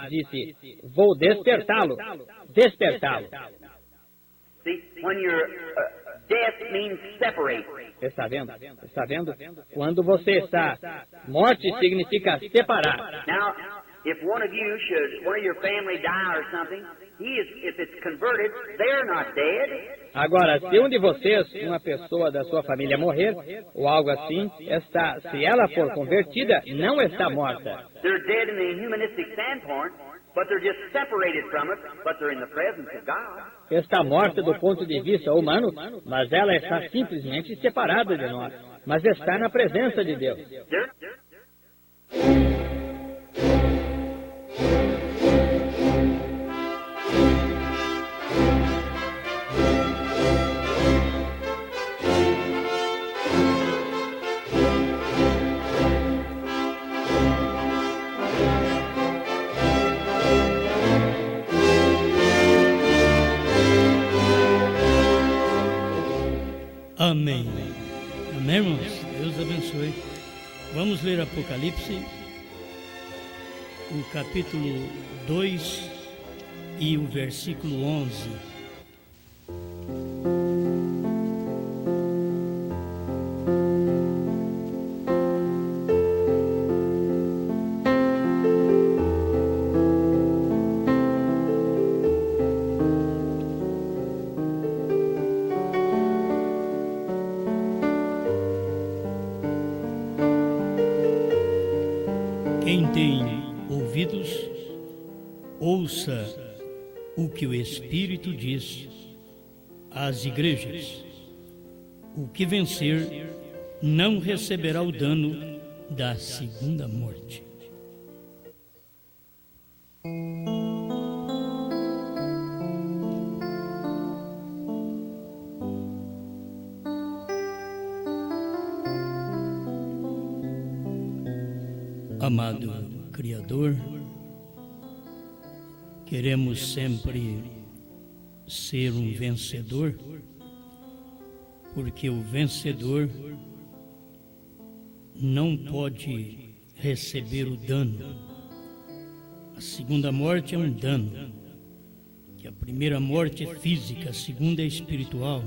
disse, vou despertá-lo, despertá-lo. See, when you're death means separate. Está vendo? Está vendo? Quando você está, morte significa separar. Now, if one of you should, one of your family die or something, if it's converted, they're not dead. Agora, se um de vocês, uma pessoa da sua família morrer, ou algo assim, se ela for convertida, não está morta. They're dead in the humanistic standpoint, but they're just separated from it, but they're in the presence of God. Está morta do ponto de vista humano, mas ela está simplesmente separada de nós, mas está na presença de Deus. Amém. Amém, irmãos? Deus abençoe. Vamos ler Apocalipse, o capítulo 2 e o versículo 11. Quem tem ouvidos, ouça o que o Espírito diz às igrejas. O que vencer não receberá o dano da segunda morte. Amado Criador, queremos sempre ser um vencedor, porque o vencedor não pode receber o dano. A segunda morte é um dano, que a primeira morte é física, a segunda é espiritual,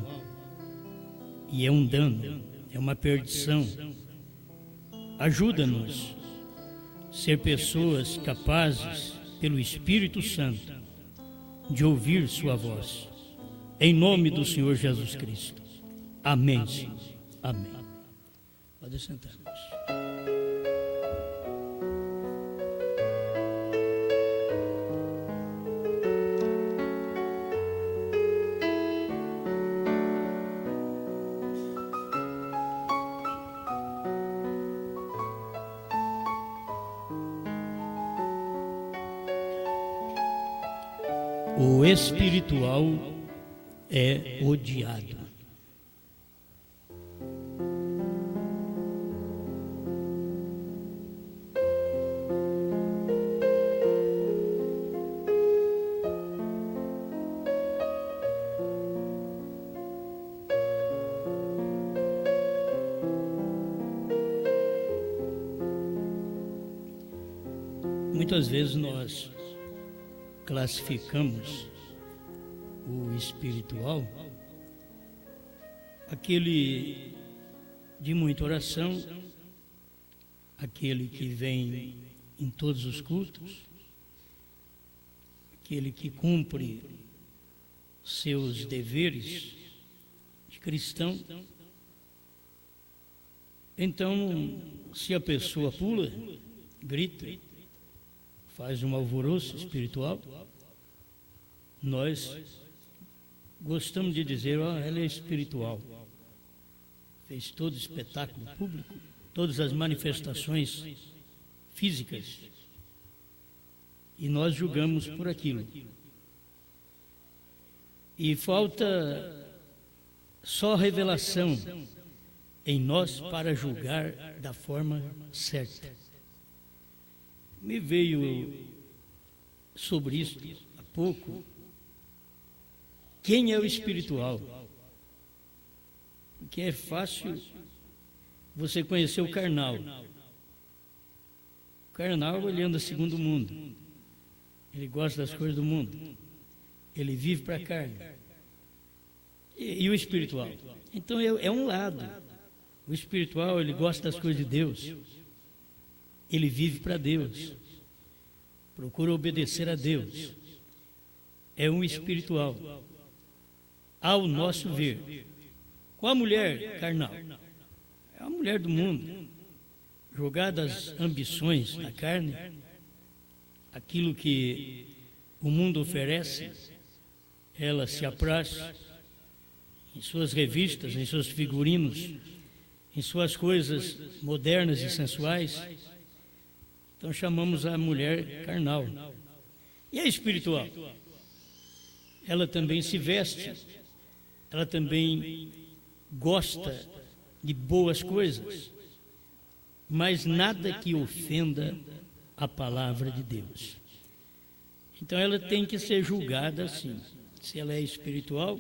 e é um dano, é uma perdição. Ajuda-nos ser pessoas capazes, pelo Espírito Santo, de ouvir sua voz. Em nome do Senhor Jesus Cristo. Amém, Senhor. Amém. Pode sentar, irmãos. O espiritual é odiado. Muitas vezes nós classificamos o espiritual, aquele de muita oração, aquele que vem em todos os cultos, aquele que cumpre seus deveres de cristão. Então, se a pessoa pula, grita, faz um alvoroço espiritual, nós gostamos de dizer, ela é espiritual. Fez todo o espetáculo público, todas as manifestações físicas, e nós julgamos por aquilo. E falta só revelação em nós para julgar da forma certa. Me veio sobre isso há pouco. Quem é o espiritual? Porque é fácil você conhecer o carnal. O carnal, ele anda segundo o mundo. ele gosta das coisas do mundo, ele vive para a carne. E o espiritual? Então é um lado. O espiritual, ele gosta das coisas de Deus, ele vive para Deus, procura obedecer a Deus. É um espiritual. Ao nosso ver, qual a mulher carnal? É a mulher do mundo, jogada às ambições da carne, aquilo que o mundo oferece, ela se apraz em suas revistas, em seus figurinos, em suas coisas modernas e sensuais. Então chamamos a mulher carnal. E a espiritual? Ela também se veste, ela também gosta de boas coisas, mas nada que ofenda a palavra de Deus. Então ela tem que ser julgada assim. Se ela é espiritual,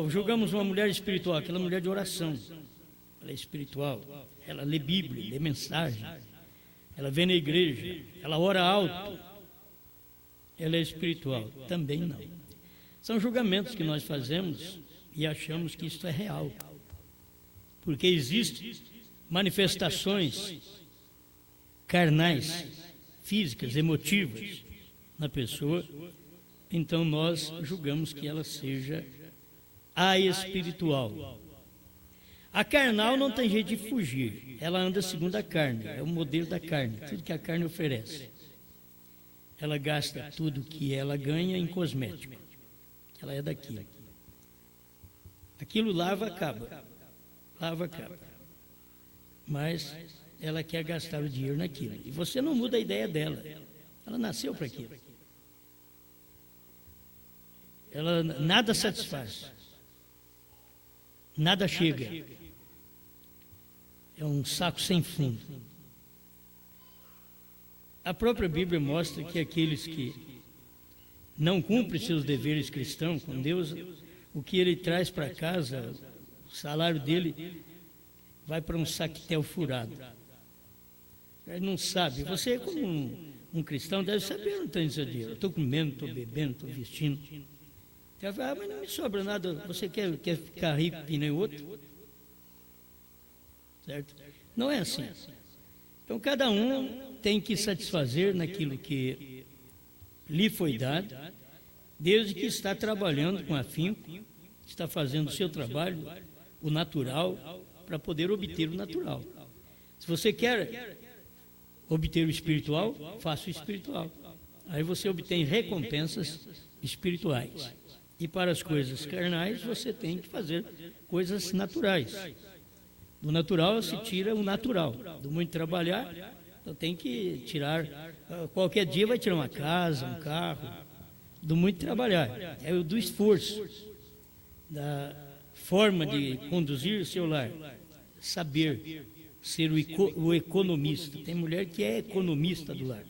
julgamos uma mulher espiritual, aquela mulher de oração. Ela é espiritual, ela lê Bíblia, lê mensagem, ela vem na igreja, ela ora alto. Ela é espiritual? Também não. São julgamentos que nós fazemos e achamos que isso é real. Porque existem manifestações carnais, físicas, emotivas na pessoa, então nós julgamos que ela seja a espiritual. A carnal não tem jeito de fugir, ela anda segundo a carne, é o modelo da carne, tudo que a carne oferece. Ela gasta tudo que ela ganha em cosmético, ela é daquilo. Aquilo lava, acaba. Mas ela quer gastar o dinheiro naquilo. E você não muda a ideia dela. Ela nasceu para aquilo. Ela nada satisfaz. Nada chega. É um saco sem fundo. A própria Bíblia mostra que aqueles que não cumprem seus deveres cristãos com Deus, o que ele traz para casa, o salário dele vai para um saquetel furado. Ele não sabe. Você, como um cristão, deve saber onde tem seu dinheiro. Eu estou comendo, estou bebendo, estou vestindo. Você vai falar, mas não me sobra nada. Você quer ficar rico que nem outro? Certo? Não é assim. Então, cada um tem que satisfazer naquilo que lhe foi dado, desde que está trabalhando com afinco, está fazendo o seu trabalho, o natural, para poder obter o natural. Se você quer obter o espiritual, faça o espiritual. Aí você obtém recompensas espirituais. E para as coisas carnais, você tem que fazer coisas naturais. Do natural se tira o natural. Do muito trabalhar, então tem que tirar. Qualquer dia vai tirar uma casa, um carro. Do muito trabalhar. É o do esforço. Da forma de conduzir o seu lar. Saber ser o economista. Tem mulher que é economista do lar.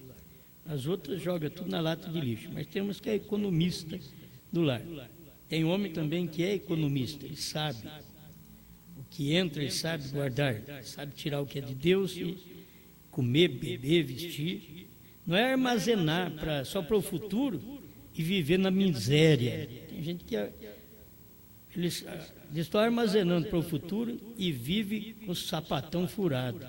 As outras jogam tudo na lata de lixo. Mas temos que é economista do lar. Tem homem também que é economista. Ele sabe o que entra, ele sabe guardar. Sabe tirar o que é de Deus e comer, beber, vestir. Não é armazenar só para o futuro e viver na miséria. Tem gente que eles estão armazenando para o futuro e vive com o sapatão furado.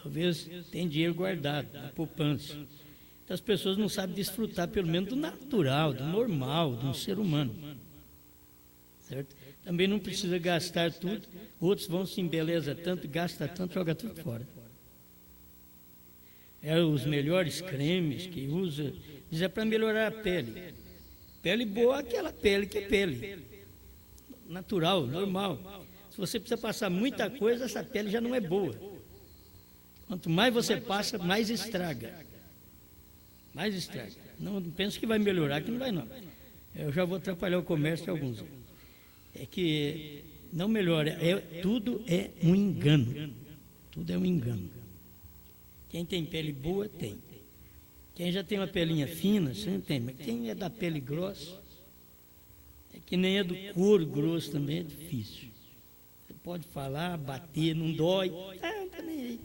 Talvez tenha dinheiro guardado, na poupança. Então as pessoas não sabem desfrutar pelo menos do natural, do normal, de um ser humano. Certo? Também não precisa gastar tudo. Outros vão se embeleza tanto, gasta tanto, joga tudo fora. Os melhores cremes que usa, diz é para melhorar a pele. Pele boa, aquela pele que é pele. Natural, normal. Se você precisa passar muita coisa, essa pele já não é boa. Quanto mais você passa, mais estraga. Mais estraga. Não penso que vai melhorar, que não vai não. Eu já vou atrapalhar o comércio de alguns. É que não melhora. Tudo é um engano. Tudo é um engano. Quem tem pele boa, tem. Quem já tem uma pelinha fina, você não tem. Mas quem é da pele grossa, é que nem é do couro grosso também, é difícil. Você pode falar, bater, não dói. Não tá nem aí.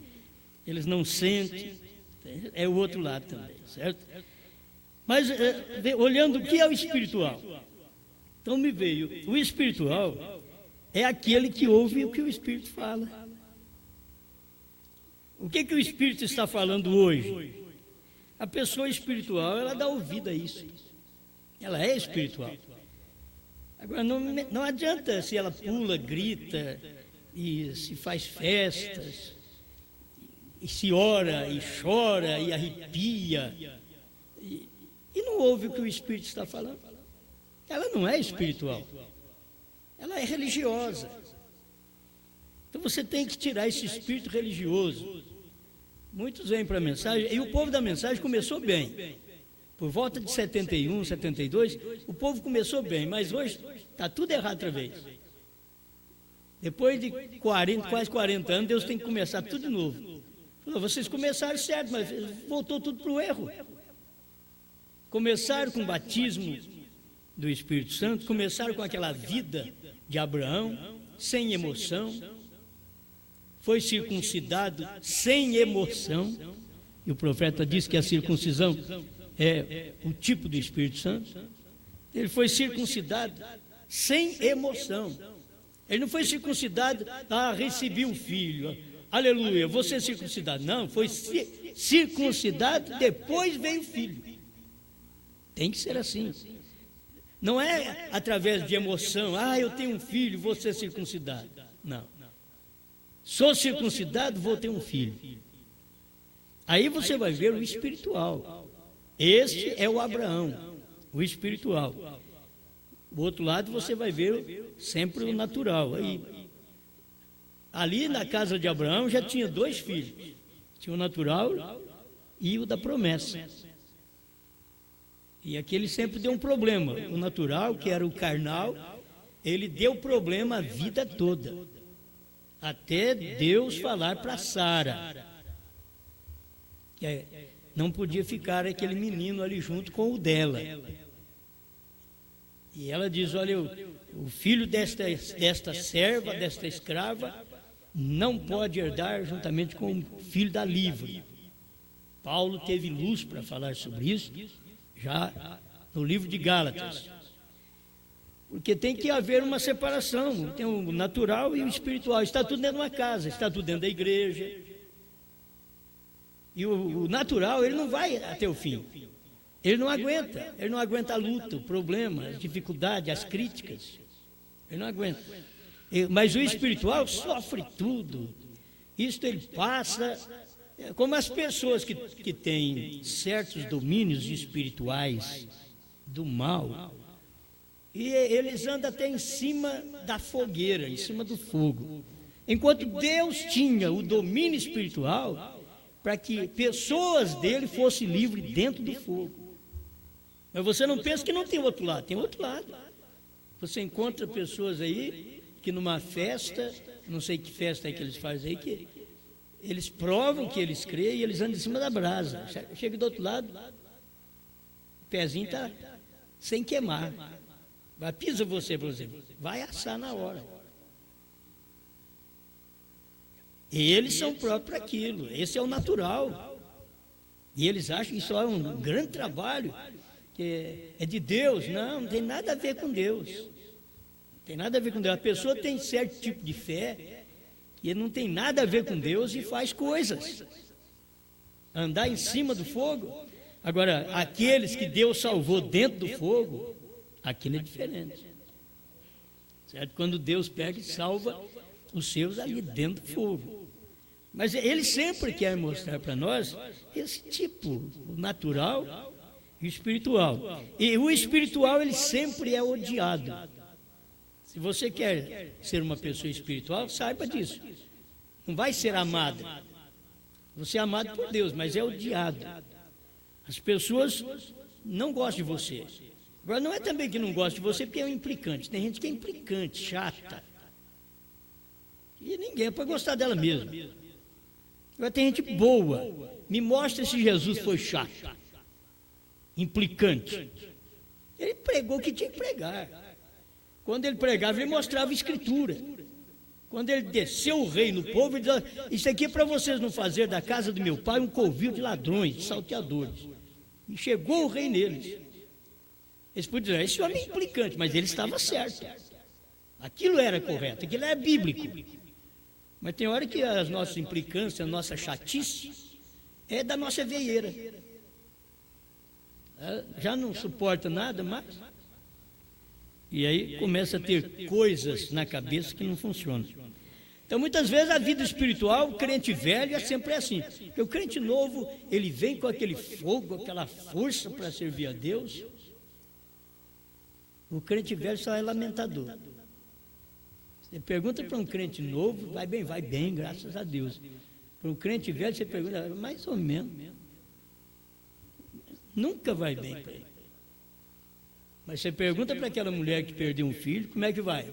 Eles não sentem. É o outro lado também, certo? Mas, olhando o que é o espiritual, então me veio, o espiritual é aquele que ouve o que o Espírito fala. O que o Espírito está falando hoje? A pessoa espiritual, ela dá ouvido a isso. Ela é espiritual. Agora, não adianta se ela pula, grita, e se faz festas, e se ora, e chora, e arrepia, e não ouve o que o Espírito está falando. Ela não é espiritual. Ela é religiosa. Então você tem que tirar esse espírito religioso. Muitos vêm para a mensagem, e o povo da mensagem começou bem. Por volta de 71, 72, o povo começou bem, mas hoje está tudo errado outra vez. Depois de quase 40 anos, Deus tem que começar tudo de novo. Vocês começaram certo, mas voltou tudo para o erro. Começaram com o batismo do Espírito Santo, começaram com aquela vida de Abraão, sem emoção, foi circuncidado sem emoção, e o profeta diz que a circuncisão é o tipo do Espírito Santo. Ele foi circuncidado sem emoção. Ele não foi circuncidado, recebi um filho, aleluia, vou ser circuncidado. Não, foi circuncidado, depois veio o filho. Tem que ser assim. Não é através de emoção, eu tenho um filho, vou ser circuncidado. Não. Sou circuncidado, vou ter um filho. Aí você vai ver o espiritual. Este é o Abraão, o espiritual. Do outro lado você vai ver sempre o natural. Ali na casa de Abraão já tinha 2 filhos. Tinha o natural e o da promessa. E aquele sempre deu um problema. O natural, que era o carnal, ele deu problema a vida toda. Até Deus falar para Sara que não podia ficar aquele menino ali junto com o dela. E ela diz, olha, o filho desta serva, desta escrava, não pode herdar juntamente com o filho da livre. Paulo teve luz para falar sobre isso, já no livro de Gálatas. Porque tem que haver uma separação, tem o natural e o espiritual. Está tudo dentro de uma casa, está tudo dentro da igreja. E o natural, ele não vai até o fim. Ele não aguenta a luta, o problema, as dificuldades, as críticas. Ele não aguenta. Mas o espiritual sofre tudo. Isto ele passa, como as pessoas que têm certos domínios espirituais do mal, e eles andam até em cima da fogueira, em cima do fogo. Enquanto Deus tinha o domínio espiritual para que pessoas dele fossem livres dentro do fogo. Mas você não pensa que não tem outro lado, tem outro lado. Você encontra pessoas aí que numa festa, não sei que festa é que eles fazem aí, que eles provam que eles creem e eles andam em cima da brasa. Chega do outro lado, o pezinho está sem queimar. Vai, pisa você, por exemplo, vai assar na hora. Eles são próprios para aquilo, esse é o natural. E eles acham que isso é um grande trabalho, que é de Deus. Não tem nada a ver com Deus. Não tem nada a ver com Deus. A pessoa tem certo tipo de fé que não tem nada a ver com Deus e faz coisas. Andar em cima do fogo. Agora, aqueles que Deus salvou dentro do fogo, aquilo é diferente. Certo? Quando Deus pega e salva os seus ali dentro do fogo. Mas ele sempre quer mostrar para nós esse tipo, o natural e o espiritual. E o espiritual, ele sempre é odiado. Se você quer ser uma pessoa espiritual, saiba disso. Não vai ser amado. Você é amado por Deus, mas é odiado. As pessoas não gostam de você. Agora, não é também que não gosta de você porque é um implicante. Tem gente que é implicante, chata. E ninguém é para gostar dela mesmo. Agora, tem gente boa. Me mostra se Jesus foi chato, implicante. Ele pregou o que tinha que pregar. Quando ele pregava, ele mostrava a Escritura. Quando ele desceu o rei no povo, ele disse: isso aqui é para vocês não fazer da casa do meu pai um covil de ladrões, de salteadores. E chegou o rei neles. Eles podiam dizer: esse homem é implicante, mas ele estava certo. Aquilo era correto, aquilo era bíblico. Mas tem hora que as nossas implicâncias, a nossa chatice, é da nossa veieira. Já não suporta nada mais. E aí começa a ter coisas na cabeça que não funcionam. Então, muitas vezes, a vida espiritual, o crente velho é sempre assim. Porque o crente novo, ele vem com aquele fogo, aquela força para servir a Deus. O crente velho só é lamentador. Você pergunta para um crente novo, vai bem, graças a Deus. Para um crente velho, você pergunta, mais ou menos. Nunca vai bem para ele. Mas você pergunta para aquela mulher que perdeu um filho, como é que vai?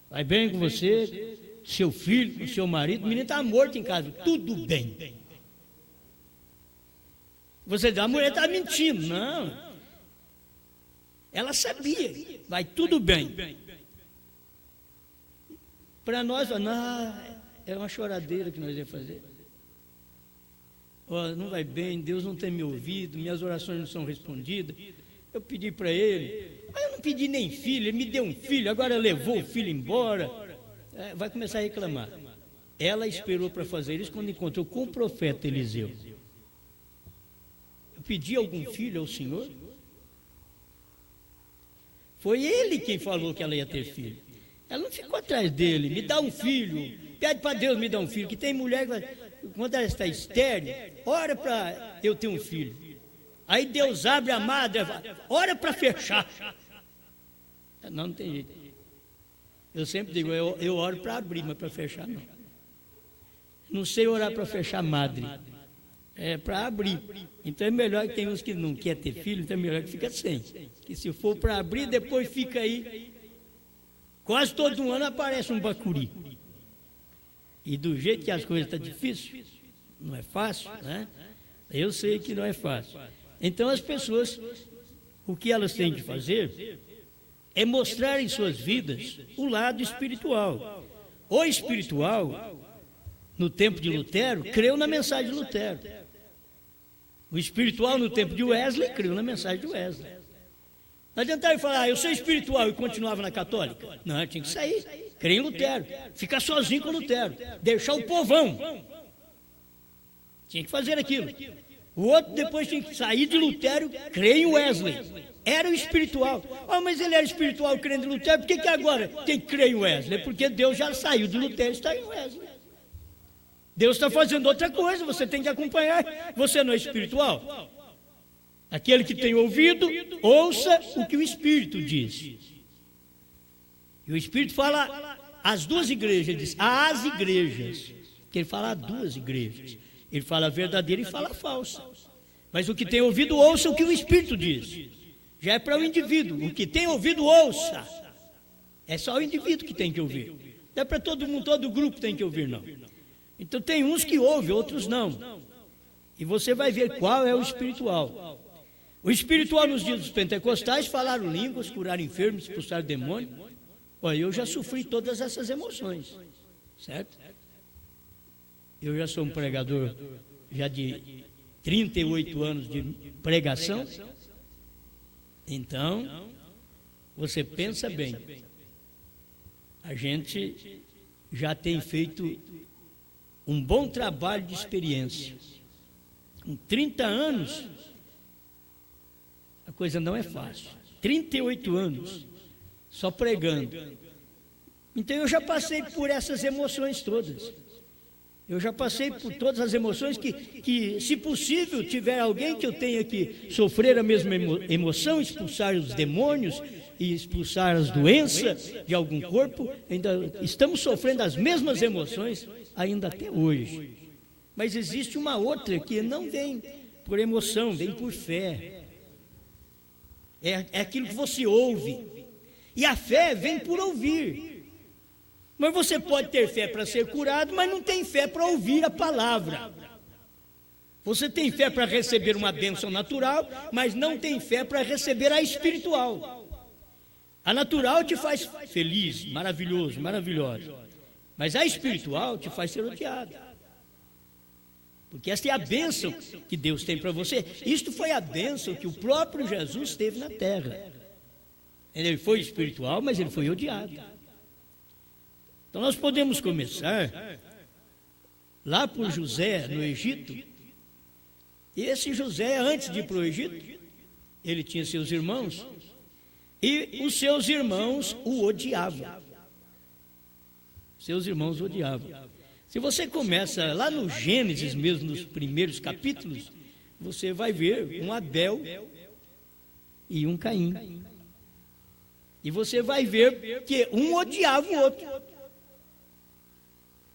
Vai bem com você, seu filho, com seu marido, o menino está morto em casa, tudo bem. Você diz, a mulher está mentindo. Não. Ela sabia, vai tudo bem. Para nós, não, é uma choradeira que nós ia fazer. Não vai bem, Deus não tem me ouvido, minhas orações não são respondidas. Eu pedi para ele, mas eu não pedi nem filho, ele me deu um filho, agora levou o filho embora. Vai começar a reclamar. Ela esperou para fazer isso quando encontrou com o profeta Eliseu. Eu pedi algum filho ao Senhor? Foi ele quem falou que ela ia ter filho. Ela não ficou atrás dele, me dá um filho, pede para Deus me dar um filho, que tem mulher que, quando ela está estéril, ora para eu ter um filho. Aí Deus abre a madre, ora para fechar. Não tem jeito. Eu sempre digo, eu oro para abrir, mas para fechar não. Não sei orar para fechar madre. É para abrir. Então é melhor que tem uns que não quer ter filho, então é melhor que fica sem. Que se for para abrir, depois fica aí. Quase todo ano aparece um bacuri. E do jeito que as coisas estão difíceis, não é fácil, né? Eu sei que não é fácil. Então as pessoas, o que elas têm de fazer é mostrar em suas vidas o lado espiritual. O espiritual, no tempo de Lutero, creu na mensagem de Lutero. O espiritual, no tempo de Wesley, creu na mensagem de Wesley. Não adiantava falar, eu sou espiritual e continuava na católica. Não, tinha que sair, crer em Lutero, ficar sozinho com Lutero, deixar o povão. Tinha que fazer aquilo. O outro depois tinha que sair de Lutero, crer em Wesley. Era o espiritual. Mas ele era espiritual crendo em Lutero, por que agora tem que crer em Wesley? Porque Deus já saiu de Lutero e está em Wesley. Deus está fazendo outra coisa, você tem que acompanhar. Você não é espiritual? Aquele que tem ouvido, ouça o que o Espírito diz. E o Espírito fala às duas igrejas, ele diz às igrejas, que ele fala a duas igrejas. Ele fala a verdadeira e fala a falsa. Mas o que tem ouvido, ouça o que o Espírito diz. Já é para o indivíduo. O que tem ouvido, ouça. É só o indivíduo que tem que ouvir. Não é para todo mundo, todo grupo tem que ouvir, não. Então tem uns que ouvem, outros não. E você vai ver qual é o espiritual. O espiritual nos dias dos pentecostais falaram línguas, curaram enfermos, expulsaram demônio. Olha, eu já sofri todas essas emoções, certo? Eu já sou um pregador já de 38 anos de pregação. Então, você pensa bem. A gente já tem feito um bom trabalho de experiência. Com 30 anos, a coisa não é fácil. 38 anos, só pregando. Então eu já passei por essas emoções todas. Eu já passei por todas as emoções que, se possível, tiver alguém que eu tenha que sofrer a mesma emoção, expulsar os demônios e expulsar as doenças de algum corpo, ainda estamos sofrendo as mesmas emoções ainda até hoje. Mas existe uma outra que não vem por emoção, vem por fé. É aquilo que você ouve. E a fé vem por ouvir. Mas você pode ter fé para ser curado, mas não tem fé para ouvir a palavra. Você tem fé para receber uma bênção natural, mas não tem fé para receber a espiritual. A natural te faz feliz, maravilhoso, maravilhosa. Mas a espiritual te faz ser odiado. Porque esta é a bênção que Deus tem para você. Isto foi a bênção que o próprio Jesus teve na terra. Ele foi espiritual, mas ele foi odiado. Então nós podemos começar lá por José, no Egito. E esse José, antes de ir para o Egito, ele tinha seus irmãos, e os seus irmãos o odiavam. Seus irmãos o odiavam. Se você começa lá no Gênesis mesmo, nos primeiros capítulos, você vai ver um Abel e um Caim. E você vai ver que um odiava o outro.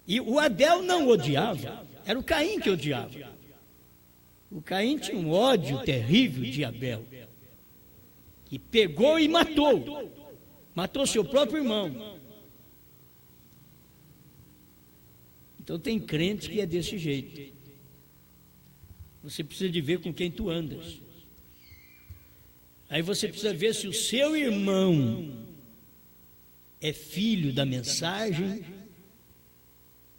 E o Abel não odiava, era o Caim que odiava. O Caim tinha um ódio terrível de Abel, que pegou e matou seu próprio irmão. Então tem crente que é desse jeito. Você precisa de ver com quem tu andas. Aí você precisa ver se o seu irmão é filho da mensagem,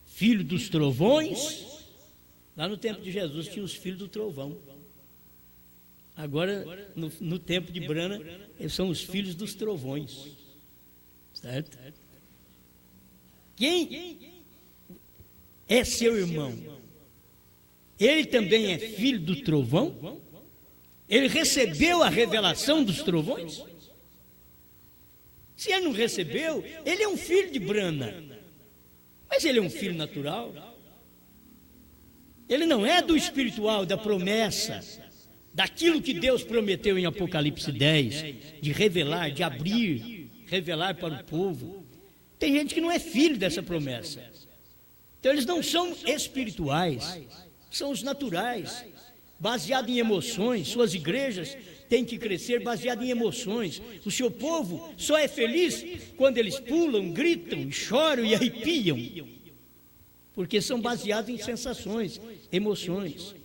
filho dos trovões. Lá no tempo de Jesus tinha os filhos do trovão. Agora, no tempo de Brana, eles são os filhos dos trovões. Certo? Quem é seu irmão? Ele também é filho do trovão? Ele recebeu a revelação dos trovões? Se ele não recebeu, ele é um filho de Brana. Mas ele é um filho natural. Ele não é do espiritual, da promessa, daquilo que Deus prometeu em Apocalipse 10, de revelar, de abrir, revelar para o povo. Tem gente que não é filho dessa promessa. Então eles não são espirituais, são os naturais, baseado em emoções. Suas igrejas têm que crescer baseado em emoções. O seu povo só é feliz quando eles pulam, gritam, choram e arrepiam, porque são baseados em sensações, emoções.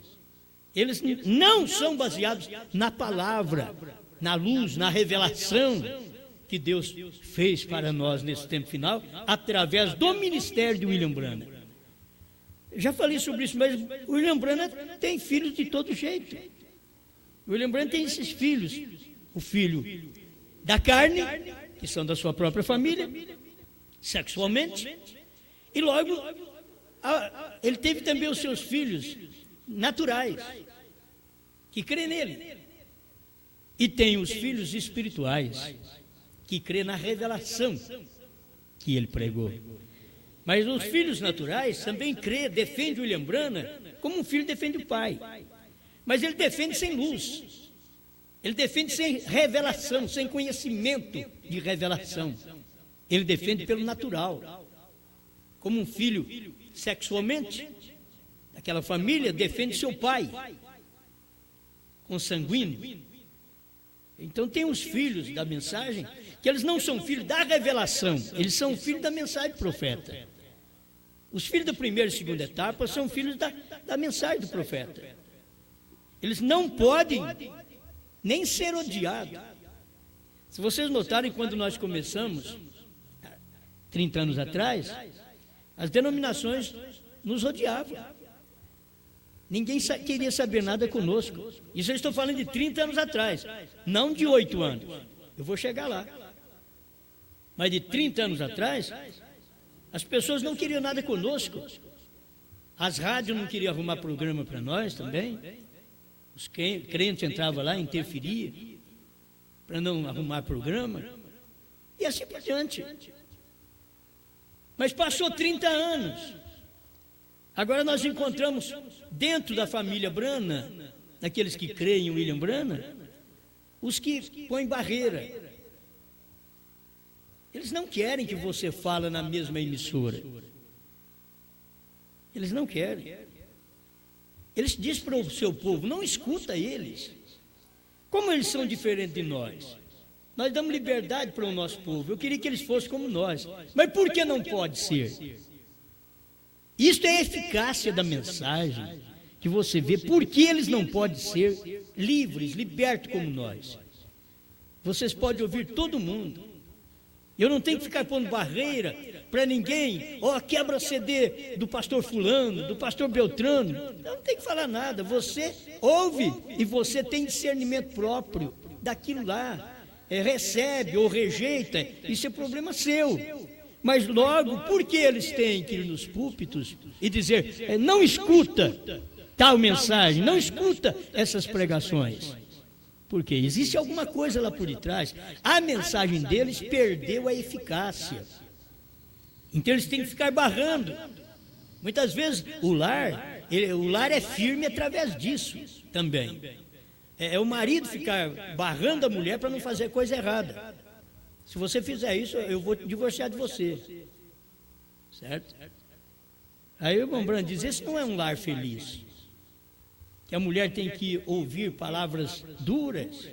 Eles não são baseados na palavra, na luz, na revelação que Deus fez para nós nesse tempo final, através do ministério de William Branham. Já falei sobre isso, mas o William Branham tem filhos de todo jeito. O William Branham tem esses filhos. O filho da carne, que são da sua própria família, sexualmente, e logo ele teve também os seus filhos naturais, que crê nele. E tem os filhos espirituais, que crê na revelação que ele pregou. Mas os filhos naturais também crê, defende o William Branham como um filho defende o pai. Mas ele defende sem luz. Ele defende sem revelação, sem conhecimento de revelação. Ele defende pelo natural. Como um filho sexualmente, daquela família, defende seu pai, consanguíneo. Então tem os filhos da mensagem, que eles não são filhos da revelação, eles são filhos da mensagem do profeta. Os filhos da primeira e segunda etapa são filhos da mensagem do profeta. Eles não podem nem ser odiados. Se vocês notarem, quando nós começamos, 30 anos atrás, as denominações nos odiavam. Ninguém queria saber nada conosco. Isso eu estou falando de 30 anos atrás, não de 8 anos. Eu vou chegar lá. Mas de 30 anos atrás, as pessoas não queriam nada conosco. As rádios não queriam arrumar programa para nós também. Os crentes entravam lá, interferiam para não arrumar programa. E assim por diante. Mas passou 30 anos. Agora nós encontramos dentro da família Branham, daqueles que creem em William Branham, os que põem barreira. Eles não querem que você fale na mesma emissora. Eles não querem. Eles dizem para o seu povo, não escuta eles. Como eles são diferentes de nós? Nós damos liberdade para o nosso povo. Eu queria que eles fossem como nós. Mas por que não pode ser? Isto é a eficácia da mensagem, que você vê. Por que eles não podem ser livres, libertos como nós? Vocês podem ouvir todo mundo. Eu não tenho que ficar pondo barreira para ninguém. Quebra CD do pastor fulano, do pastor Beltrano. Eu não tenho que falar nada. Você ouve e você tem discernimento próprio daquilo lá. Recebe ou rejeita, isso é problema seu. Mas logo, por que eles têm que ir nos púlpitos e dizer, não escuta tal mensagem, não escuta essas pregações? Porque existe alguma coisa lá por detrás. A mensagem deles perdeu a eficácia. Então eles têm que ficar barrando. Muitas vezes o lar é firme através disso também. É o marido ficar barrando a mulher para não fazer coisa errada. Se você fizer isso, eu vou divorciar de você. Certo? Aí o irmão Branham diz, esse não é um lar feliz. Que a mulher tem que ouvir palavras duras.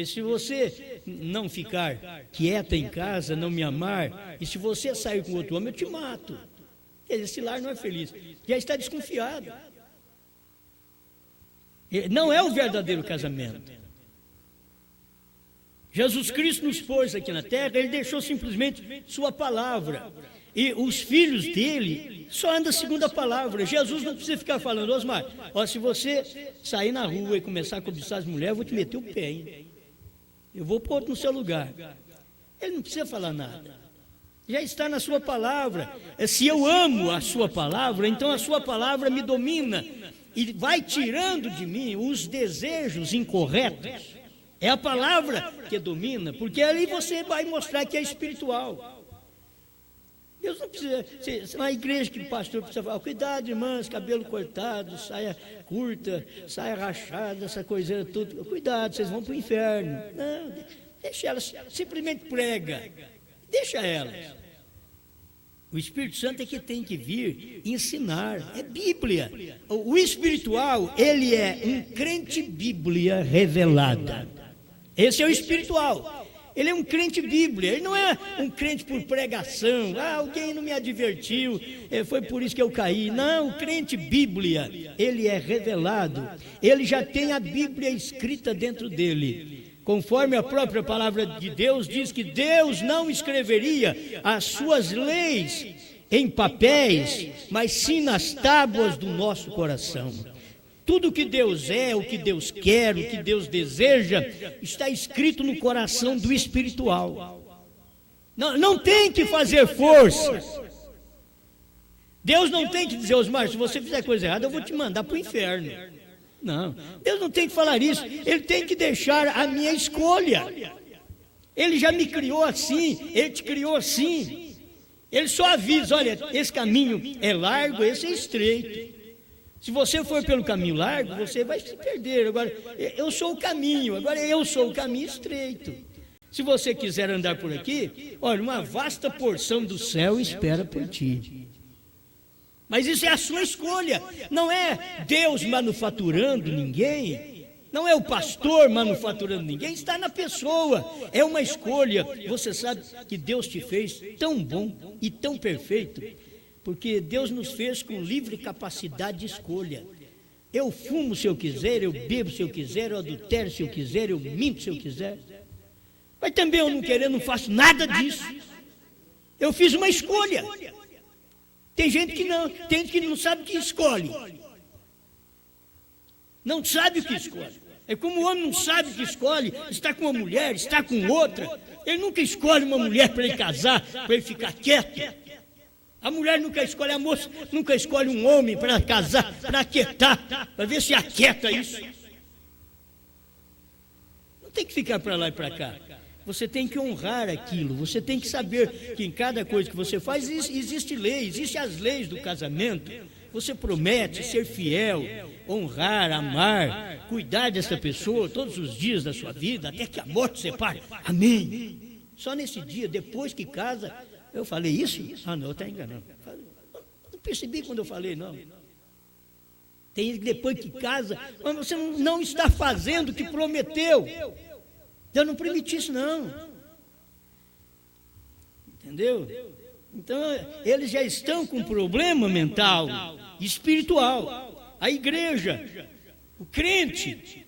Se você não ficar quieta em casa, não me amar, e se você sair com outro homem, eu te mato. Esse lar não é feliz. Já está desconfiado. Não é o verdadeiro casamento. Jesus Cristo nos pôs aqui na terra, Ele deixou simplesmente sua palavra. E os filhos dele só andam segundo a palavra. Jesus não precisa ficar falando, Osmar, se você sair na rua e começar a cobiçar as mulheres, eu vou te meter o pé, hein? Eu vou pôr no seu lugar. Ele não precisa falar nada. Já está na sua palavra. Se eu amo a sua palavra, então a sua palavra me domina e vai tirando de mim os desejos incorretos. É a palavra que domina, porque ali você vai mostrar que é espiritual. Deus não precisa, na igreja que o pastor precisa falar, cuidado, irmãs, cabelo cortado, saia curta, saia rachada, essa coisinha tudo, cuidado, vocês vão para o inferno. Não, deixa elas, simplesmente prega, deixa elas. O Espírito Santo é que tem que vir ensinar, é Bíblia. O espiritual, ele é um crente Bíblia revelada. Esse é o espiritual. Ele é um crente Bíblia, ele não é um crente por pregação. Alguém não me advertiu, foi por isso que eu caí. Não, o crente Bíblia, ele é revelado. Ele já tem a Bíblia escrita dentro dele. Conforme a própria palavra de Deus diz que Deus não escreveria as suas leis em papéis, mas sim nas tábuas do nosso coração. Tudo o que Deus é, o que Deus quer, o que Deus deseja, está escrito no coração do espiritual. Não tem que fazer força. Deus não tem que dizer, Osmar, se você fizer coisa errada, eu vou te mandar para o inferno. Não, Deus não tem que falar isso. Ele tem que deixar a minha escolha. Ele já me criou assim, Ele te criou assim. Ele só avisa, olha, esse caminho é largo, esse é estreito. Se você for pelo caminho largo, você vai se perder. Agora, eu sou o caminho, agora eu sou o caminho estreito. Se você quiser andar por aqui, olha, uma vasta porção do céu espera por ti. Mas isso é a sua escolha, não é Deus manufaturando ninguém, não é o pastor manufaturando ninguém, está na pessoa, é uma escolha. Você sabe que Deus te fez tão bom e tão perfeito, porque Deus nos fez com livre capacidade de escolha. Eu fumo se eu quiser, eu bebo se eu quiser, eu adultero se eu quiser, eu minto se eu quiser. Mas também eu não querer, não faço nada disso. Eu fiz uma escolha. Tem gente que não sabe o que escolhe. Não sabe o que escolhe. É como o homem não sabe o que escolhe, está com uma mulher, está com outra. Ele nunca escolhe uma mulher para ele casar, para ele ficar quieto. A mulher nunca escolhe, a moça nunca escolhe um homem para casar, para aquietar, para ver se aquieta isso. Não tem que ficar para lá e para cá. Você tem que honrar aquilo, você tem que saber que em cada coisa que você faz existe lei, existem as leis do casamento. Você promete ser fiel, honrar, amar, cuidar dessa pessoa todos os dias da sua vida, até que a morte separe. Amém. Só nesse dia, depois que casa, eu falei isso? Não, eu estou enganando. Não percebi quando eu falei, não. Tem depois que casa, mas você não está fazendo o que prometeu. Deus não permitiu isso, não. Entendeu? Então, eles já estão com um problema mental, espiritual. A igreja, o crente,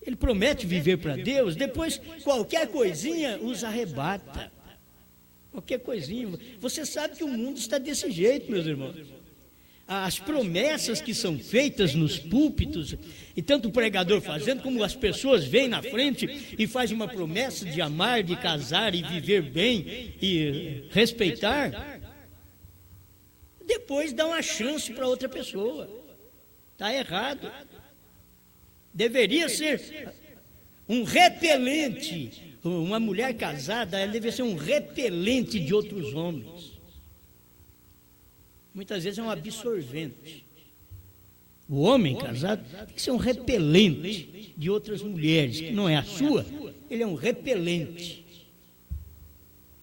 ele promete viver para Deus, depois qualquer coisinha os arrebata. qualquer coisinha. Você sabe que o mundo está desse jeito, meus irmãos. As promessas que são feitas nos púlpitos, e tanto o pregador fazendo, como as pessoas vêm na frente e fazem uma promessa de amar, de casar e viver bem e respeitar, depois dá uma chance para outra pessoa. Está errado. Deveria ser um repelente. Uma mulher casada, ela deve ser um repelente de outros homens. Muitas vezes é um absorvente. O homem casado tem que ser um repelente de outras mulheres, que não é a sua, ele é um repelente.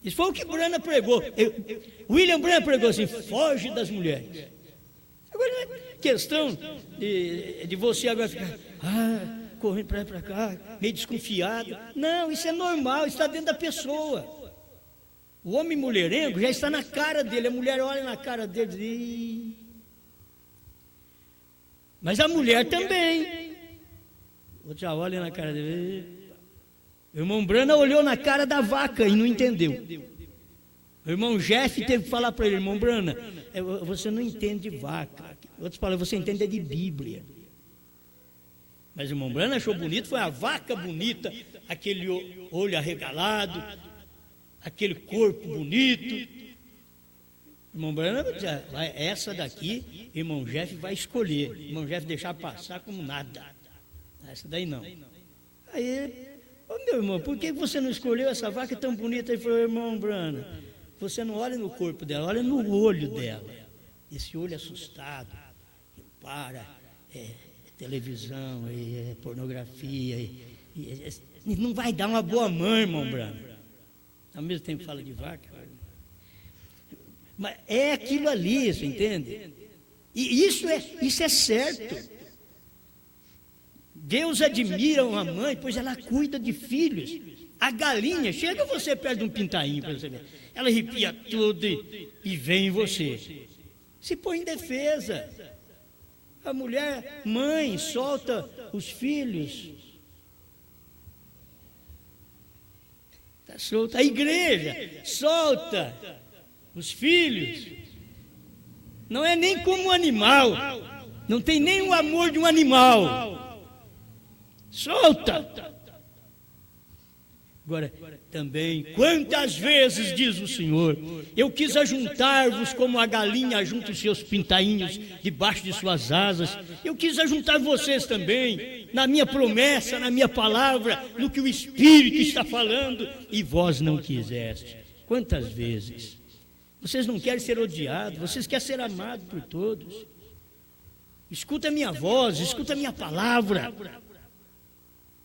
Isso foi o que Branham pregou. William Branham pregou assim: foge das mulheres. Agora não é questão de você agora ficar correndo para lá e para cá, meio desconfiado. Não, isso é normal, está dentro da pessoa. O homem mulherengo já está na cara dele, a mulher olha na cara dele e diz... Mas a mulher também. Outro já olha na cara dele. O irmão Branham olhou na cara da vaca e não entendeu. O irmão Jeff teve que falar para ele: irmão Branham, você não entende de vaca. Outros falam: você entende de Bíblia. Mas o irmão Branham achou bonito, foi a vaca bonita, aquele olho arregalado, aquele corpo bonito. Irmão Branham, essa daqui, irmão Jeff vai escolher. Irmão Jeff deixar passar como nada. Essa daí não. Aí, meu irmão, por que você não escolheu essa vaca tão bonita? Ele falou: irmão Branham, você não olha no corpo dela, olha no olho dela. Esse olho assustado, televisão, pornografia, não vai dar uma boa mãe, irmão Branham. Ao mesmo tempo fala de vaca. Mas é aquilo ali, você entende? E isso é certo. Deus admira uma mãe, pois ela cuida de filhos. A galinha, chega você perto de um pintainho para você ver. Ela arrepia tudo e vem em você. Se põe em defesa. A mulher, mãe, solta os filhos. Está solta. A igreja solta os filhos. Não é nem como um animal. Não tem nem o amor de um animal. Solta. Agora, também, quantas vezes, diz o Senhor, eu quis ajuntar-vos como a galinha ajunta os seus pintainhos debaixo de suas asas. Eu quis ajuntar vocês também, na minha promessa, na minha palavra, no que o Espírito está falando, e vós não quiseste. Quantas vezes? Vocês não querem ser odiados, vocês querem ser amados por todos. Escuta a minha voz, escuta a minha palavra.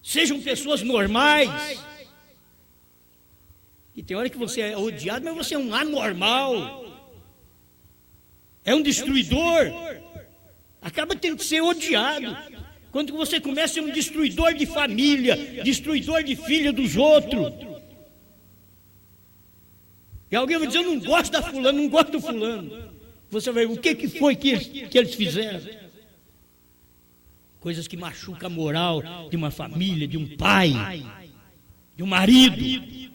Sejam pessoas normais. E tem hora que você é odiado, mas você é um anormal. É um destruidor. Acaba tendo que ser odiado. Quando você começa a ser um destruidor de família, destruidor de filho dos outros. E alguém vai dizer: eu não gosto da fulano, não gosto do fulano. Você vai: o que foi que eles fizeram? Coisas que machucam a moral de uma família, de um pai, de um marido.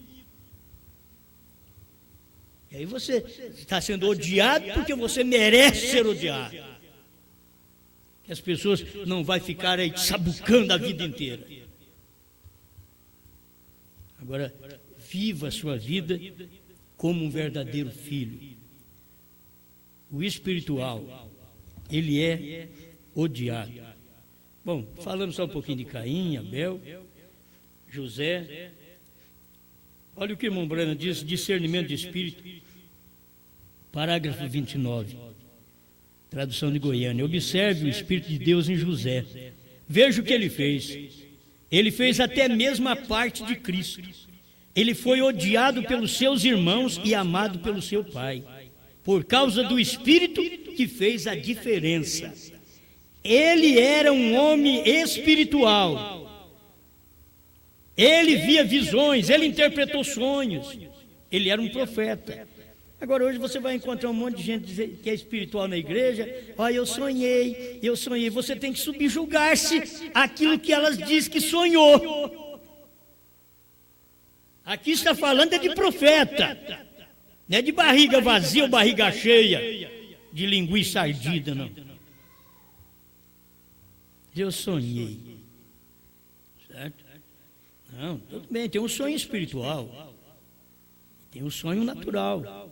E aí você está sendo odiado porque você merece ser odiado. Que as pessoas não vão ficar aí sabucando a vida inteira. Agora, viva a sua vida como um verdadeiro filho. O espiritual, ele é odiado. Bom, falamos só um pouquinho de Caim, Abel, José. Olha o que o irmão Branham diz: discernimento de espírito, parágrafo 29, tradução de Goiânia. Observe o Espírito de Deus em José. Veja o que ele fez. Ele fez até mesmo a parte de Cristo. Ele foi odiado pelos seus irmãos e amado pelo seu pai, por causa do Espírito que fez a diferença. Ele era um homem espiritual. Ele via visões, ele interpretou sonhos. Ele era um profeta. Agora hoje você vai encontrar um monte de gente que é espiritual na igreja. Olha, eu sonhei. Você tem que subjugar-se àquilo que elas dizem que sonhou. Aqui está falando é de profeta. Não é de barriga vazia ou barriga cheia, de linguiça ardida, não. Eu sonhei. Certo? Não, tudo bem, tem um sonho espiritual. Tem um sonho natural.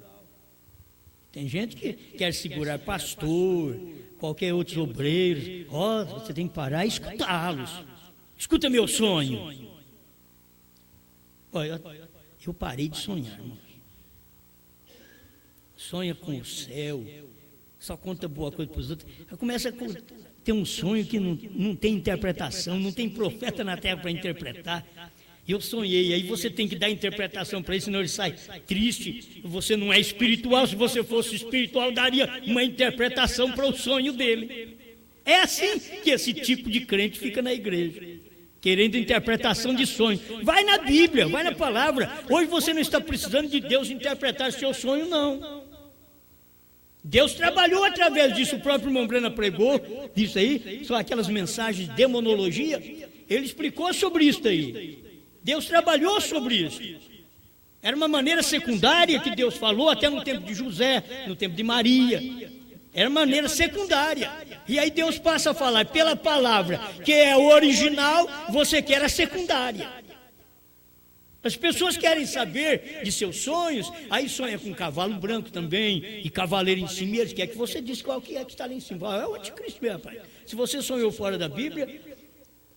Tem gente que quer segurar pastor, qualquer outro obreiro. Você tem que parar e escutá-los. Escuta meu sonho. Olha, eu parei de sonhar, irmão. Sonha com o céu, só conta boa coisa para os outros. Começa a ter um sonho que não tem interpretação, não tem profeta na terra para interpretar. Eu sonhei, aí você tem que dar interpretação para ele, senão ele sai triste. Você não é espiritual, se você fosse espiritual, daria uma interpretação para o sonho dele. É assim que esse tipo de crente fica na igreja, querendo interpretação de sonho. Vai na Bíblia, vai na palavra. Hoje você não está precisando de Deus interpretar seu sonho, não. Deus trabalhou através disso, o próprio irmão Brana pregou disso aí, são aquelas mensagens de demonologia. Ele explicou sobre isso aí. Deus trabalhou sobre isso. Era uma maneira secundária que Deus falou, até no tempo de José, no tempo de Maria. Era maneira secundária. E aí Deus passa a falar pela palavra, que é o original, você quer a secundária. As pessoas querem saber de seus sonhos, aí sonha com um cavalo branco também, e cavaleiro em cima, e eles querem que você diz qual que é que está lá em cima. É o anticristo mesmo, rapaz. Se você sonhou fora da Bíblia,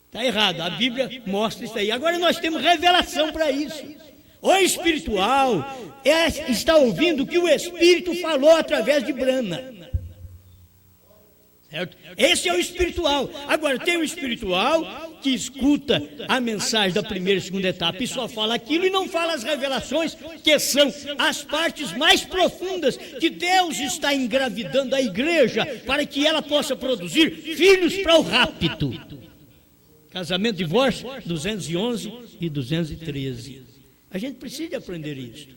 está errado, a Bíblia mostra isso aí. Agora nós temos revelação para isso. O espiritual está ouvindo o que o Espírito falou através de Brana. Certo? Esse é o espiritual. Agora tem o espiritual que escuta a mensagem da primeira e segunda etapa e só fala aquilo e não fala as revelações, que são as partes mais profundas que Deus está engravidando a igreja para que ela possa produzir filhos para o rapto. Casamento, divórcio, 211 e 213. A gente precisa aprender isso.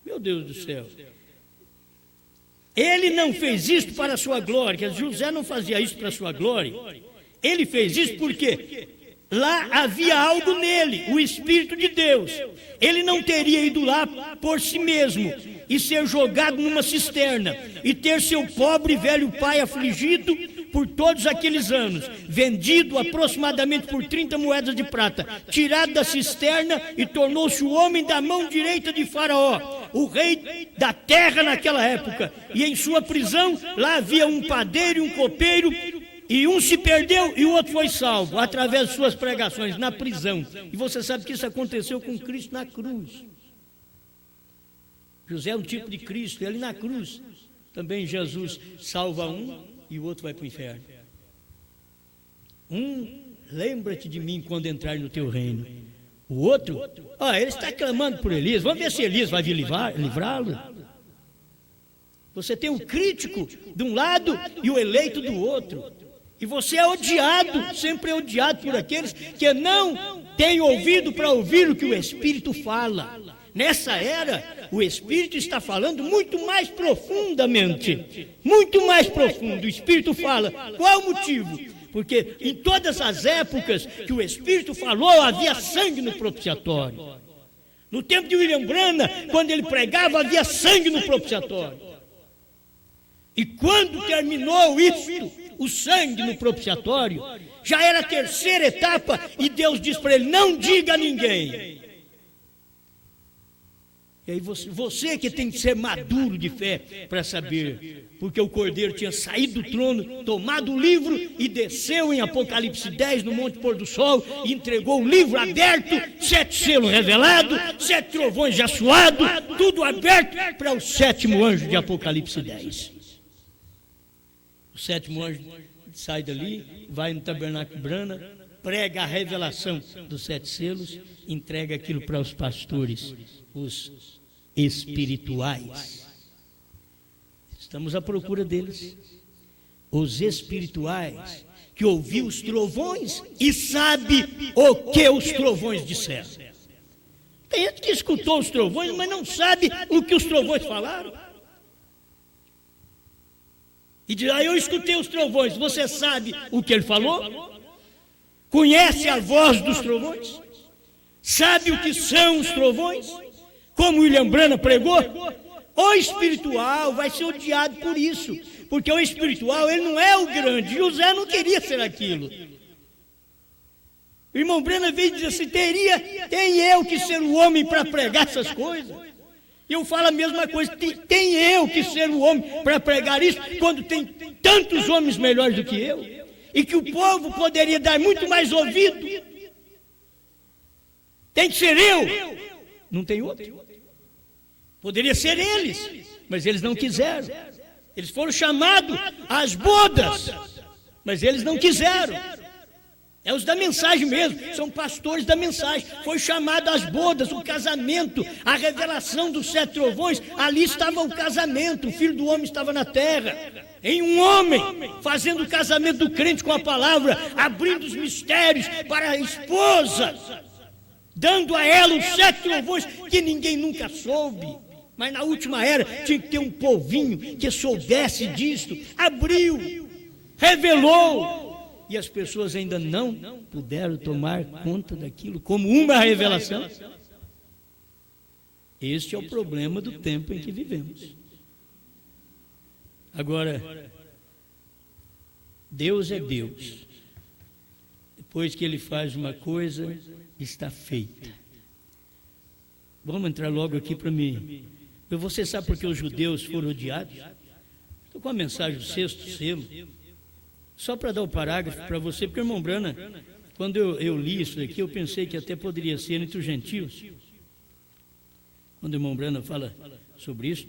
Meu Deus do céu. Ele não fez isso para a sua glória, que José não fazia isso para a sua glória. Ele fez isso porque lá havia algo nele, o Espírito de Deus. Ele não teria ido lá por si mesmo e ser jogado numa cisterna e ter seu pobre velho pai afligido por todos aqueles anos, vendido aproximadamente por 30 moedas de prata, tirado da cisterna e tornou-se o homem da mão direita de Faraó, o rei da terra naquela época. E em sua prisão, lá havia um padeiro e um copeiro, e um se perdeu e o outro foi salvo, através de suas pregações, na prisão. E você sabe que isso aconteceu com Cristo na cruz. José é um tipo de Cristo, ele na cruz. Também Jesus salva um e o outro vai para o inferno. Lembra-te de mim quando entrar no teu reino. O outro, ele está clamando por Elias. Vamos ver se Elias vai livrá-lo. Você tem o crítico de um lado e o eleito do outro. E você é odiado, sempre é odiado por aqueles que não têm ouvido para ouvir o que o Espírito fala. Nessa era, o Espírito está falando muito mais profundamente, muito mais profundo. O Espírito fala. Qual o motivo? Porque em todas as épocas que o Espírito falou, havia sangue no propiciatório. No tempo de William Branham, quando ele pregava, havia sangue no propiciatório. E quando terminou isso, o sangue no propiciatório, já era a terceira etapa, e Deus disse para ele: não diga a ninguém. E aí você que tem que ser maduro de fé para saber, porque o Cordeiro tinha saído do trono, tomado o livro e desceu em Apocalipse 10 no Monte Pôr do Sol, e entregou o livro aberto, 7 selos revelados, 7 trovões já suados, tudo aberto para o 7º anjo de Apocalipse 10. O 7º anjo sai dali, vai no tabernáculo Brana, prega a revelação dos 7 selos, entrega aquilo para os pastores, os espirituais. Estamos à procura deles. Os espirituais que ouviu os trovões e sabe o que os trovões disseram. Tem gente que escutou os trovões, mas não sabe o que os trovões falaram. E diz: eu escutei os trovões. Você sabe o que ele falou? Conhece a voz dos trovões? Sabe o que são os trovões? Como William Branham pregou, O espiritual vai ser odiado por isso, porque o espiritual, ele não é o grande. José não queria ser aquilo. O irmão Breno veio dizer assim: tem eu que ser o homem para pregar essas coisas? E eu falo a mesma coisa: tem eu que ser o homem para pregar isso, quando tem tantos homens melhores do que eu, e que o povo poderia dar muito mais ouvido? Tem que ser eu, não tem outro. Poderia ser eles, mas eles não quiseram. Eles foram chamados às bodas, mas eles não quiseram. É os da mensagem mesmo, são pastores da mensagem. Foi chamado às bodas, o casamento, a revelação dos 7 trovões. Ali estava o casamento, o Filho do Homem estava na terra, em um homem, fazendo o casamento do crente com a palavra, abrindo os mistérios para a esposa, dando a ela os 7 trovões que ninguém nunca soube. Mas na última era tinha que ter um povinho que soubesse disto. Abriu, revelou. E as pessoas ainda não puderam tomar conta daquilo como uma revelação. Este é o problema do tempo em que vivemos. Agora, Deus é Deus. Depois que Ele faz uma coisa, está feita. Vamos entrar logo aqui para mim. Você sabe por que os judeus foram odiados? Estou com a mensagem do 6º selo. Só para dar o parágrafo para você, porque, irmão Brana, quando eu li isso aqui, eu pensei que até poderia ser entre os gentios. Quando o irmão Brana fala sobre isso,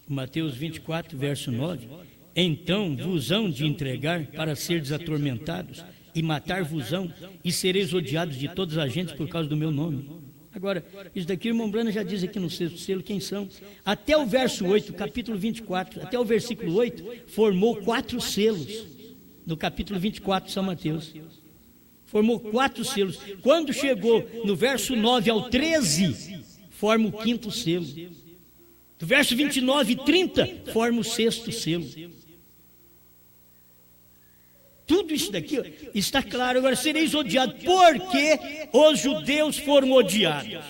Mateus 24, verso 9: então vos hão de entregar para seres atormentados, e matar-vos-ão, e sereis odiados de todas as gentes por causa do meu nome. Agora, isso daqui o irmão Brana já diz aqui no 6º selo quem são. Até o verso 8, capítulo 24, até o versículo 8, formou 4 selos. No capítulo 24 de São Mateus, formou 4 selos. Quando chegou no verso 9 ao 13, forma o 5º selo. Do verso 29 e 30, forma o 6º selo. Tudo isso daqui está claro. Agora, sereis odiados. Por que os judeus foram odiados?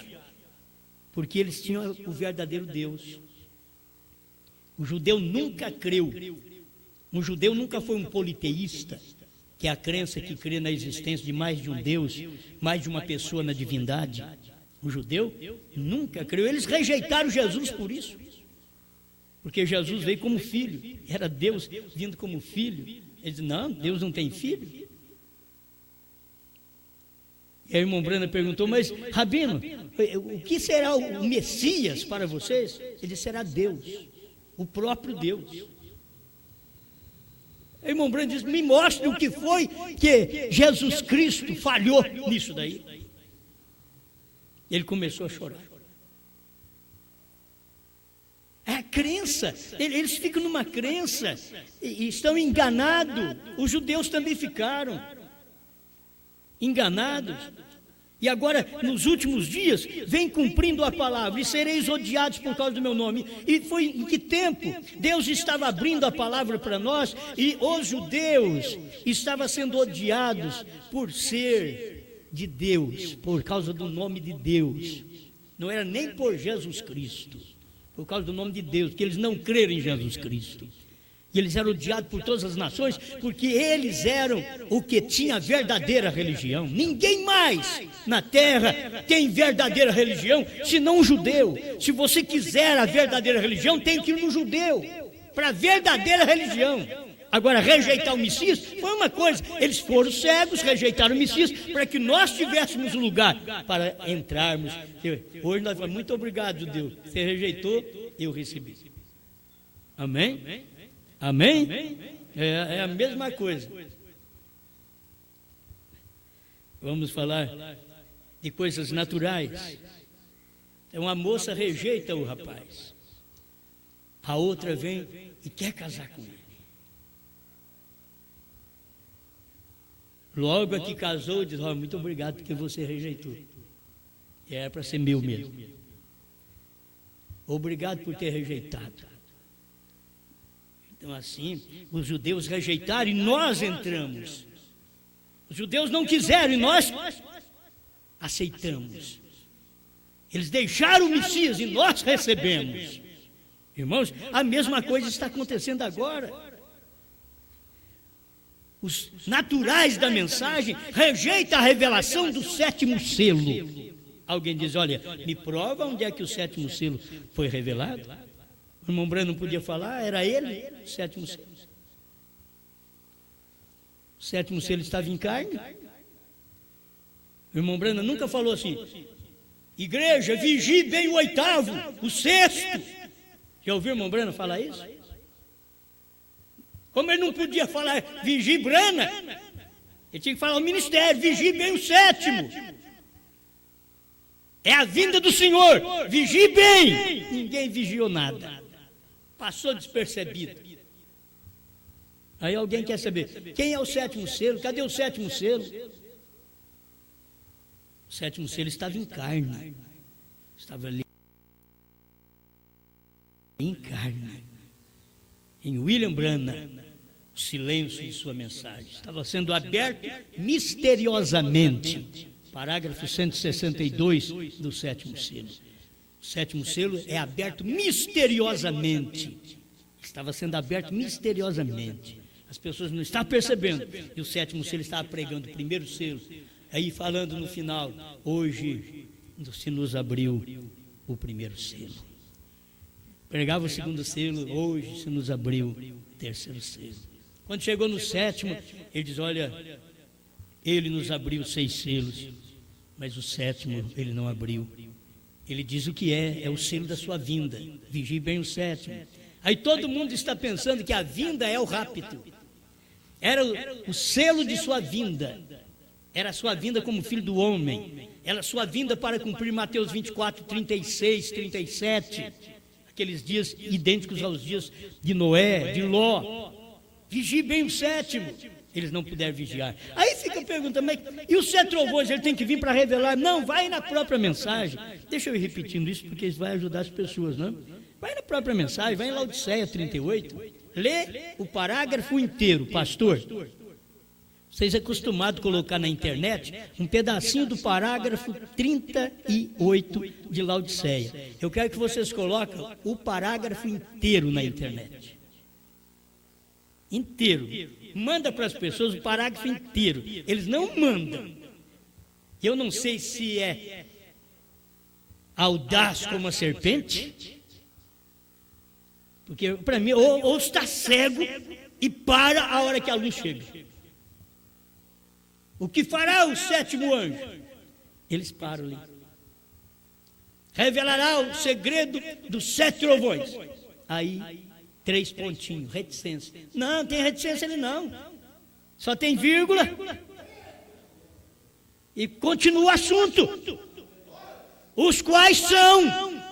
Porque eles tinham o verdadeiro Deus. O judeu nunca creu. Um judeu nunca foi um politeísta, que é a crença que crê na existência de mais de um Deus, mais de uma pessoa na divindade. O judeu nunca creu. Eles rejeitaram Jesus por isso, porque Jesus veio como filho, era Deus vindo como filho. Eles dizem: não, Deus não tem filho. E a irmã Brana perguntou: mas Rabino, o que será o Messias para vocês? Ele será Deus, o próprio Deus. O irmão Brando diz: me mostre o que foi que Jesus Cristo falhou nisso daí. Ele começou a chorar. É a crença. Eles ficam numa crença e estão enganados. Os judeus também ficaram enganados. E agora, nos últimos dias, vem cumprindo a palavra: e sereis odiados por causa do meu nome. E foi em que tempo Deus estava abrindo a palavra para nós, e os judeus estavam sendo odiados por ser de Deus, por causa do nome de Deus. Não era nem por Jesus Cristo, por causa do nome de Deus, porque eles não creram em Jesus Cristo. E eles eram odiados por todas as nações, porque eles eram o que tinha a verdadeira religião. Ninguém mais na terra tem verdadeira religião, senão um judeu. Se você quiser a verdadeira religião, tem que ir no judeu, para a verdadeira religião. Agora, rejeitar o Messias foi uma coisa. Eles foram cegos, rejeitaram o Messias, para que nós tivéssemos um lugar para entrarmos. Hoje nós falamos: muito obrigado, judeu. Você rejeitou, eu recebi. Amém? Amém? É a mesma coisa. Vamos falar de coisas naturais. Uma moça rejeita o rapaz, a outra vem e quer casar com ele. Logo a que casou, diz: oh, muito obrigado porque você rejeitou. E era para ser meu mesmo. Obrigado por ter rejeitado. Então, assim, os judeus rejeitaram e nós entramos. Os judeus não quiseram e nós aceitamos. Eles deixaram o Messias e nós recebemos. Irmãos, a mesma coisa está acontecendo agora. Os naturais da mensagem rejeitam a revelação do sétimo selo. Alguém diz, olha, me prova onde é que o sétimo selo foi revelado. O irmão Branham não podia falar, era ele, o sétimo selo. O sétimo selo estava em carne. O irmão Branham nunca falou assim, igreja, vigie bem o oitavo, o sexto. Já ouviu o irmão Branham falar isso? Como ele não podia falar vigie Branham, ele tinha que falar o ministério, vigie bem o sétimo. É a vinda do Senhor, vigie bem. Ninguém vigiou nada, passou despercebido. Aí alguém quer saber, quem é o sétimo selo? Cadê o sétimo selo? O sétimo selo estava em carne, estava ali em carne. Em William Branham, o silêncio de sua mensagem estava sendo aberto misteriosamente. Parágrafo 162 do sétimo selo. O sétimo selo é aberto misteriosamente. Estava sendo aberto misteriosamente. As pessoas não estavam percebendo. E o sétimo selo estava pregando o primeiro selo. Aí falando no final, hoje se nos abriu o primeiro selo. Pregava o segundo selo, hoje se nos abriu o terceiro selo. Quando chegou no sétimo, ele diz, olha, ele nos abriu 6 selos, mas o sétimo ele não abriu. Ele diz o que é o selo da sua vinda. Vigie bem o sétimo. Aí todo mundo está pensando que a vinda é o rapto. Era o selo de sua vinda. Era a sua vinda como filho do homem. Era a sua vinda para cumprir Mateus 24, 36, 37. Aqueles dias idênticos aos dias de Noé, de Ló. Vigie bem o sétimo. Eles não puderam vigiar. Aí fica a pergunta, mas e os 7 trovões, ele tem que vir para revelar? Não, vai na própria mensagem. Deixa eu ir repetindo isso, porque isso vai ajudar as pessoas, não? Vai na própria mensagem, vai em Laodiceia 38. Lê o parágrafo inteiro, pastor. Vocês é acostumado a colocar na internet um pedacinho do parágrafo 38 de Laodiceia. Eu quero que vocês coloquem o parágrafo inteiro na internet. Inteiro. Manda para as pessoas o parágrafo inteiro. Eles não mandam. Eu não sei se é audaz como a serpente, porque para mim, ou está cego e para a hora que a luz chega. O que fará o 7º anjo? Eles param ali. Revelará o segredo dos 7 trovões. Aí, 3 pontinhos, reticência. Não, tem reticência ali não. Só tem vírgula. E continua o assunto. Os quais são.